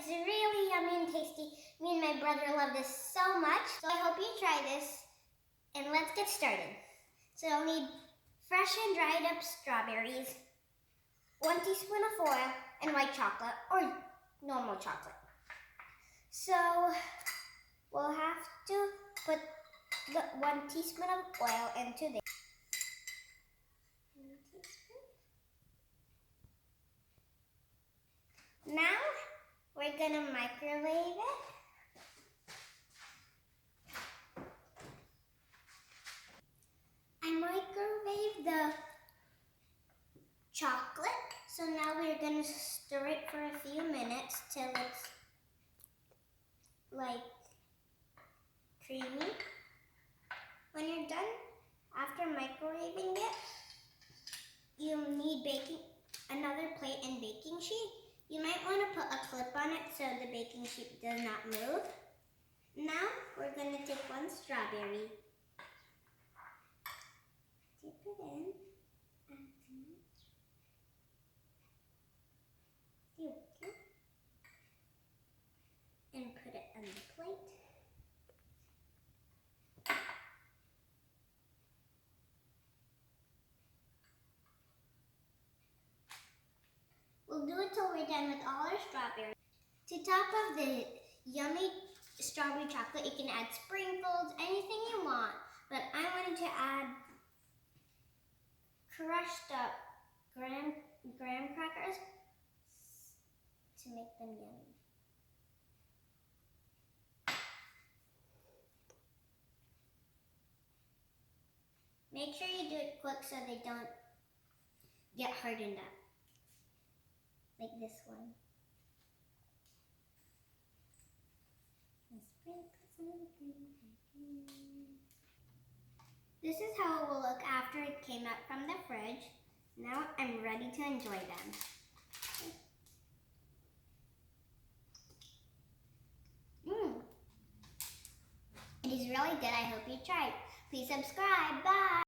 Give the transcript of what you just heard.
It's really yummy and tasty. Me and my brother love this so much. So I hope you try this. And let's get started. So you'll need fresh and dried up strawberries, 1 teaspoon of oil, and white chocolate or normal chocolate. So we'll have to put the 1 teaspoon of oil into this. 1 teaspoon. Now we're gonna microwave it. I microwaved the chocolate, so now we're gonna stir it for a few minutes till it's like creamy. When you're done, after microwaving it, you'll need another plate and baking sheet. You might want to put a clip on it so the baking sheet does not move. Now we're going to take 1 strawberry, dip it in, and put it on the plate. We'll do it till we're done with all our strawberries. To top of the yummy strawberry chocolate, you can add sprinkles, anything you want. But I wanted to add crushed up graham crackers to make them yummy. Make sure you do it quick so they don't get hardened up. Like this one. This is how it will look after it came out from the fridge. Now I'm ready to enjoy them. It is really good. I hope you try it. Please subscribe. Bye.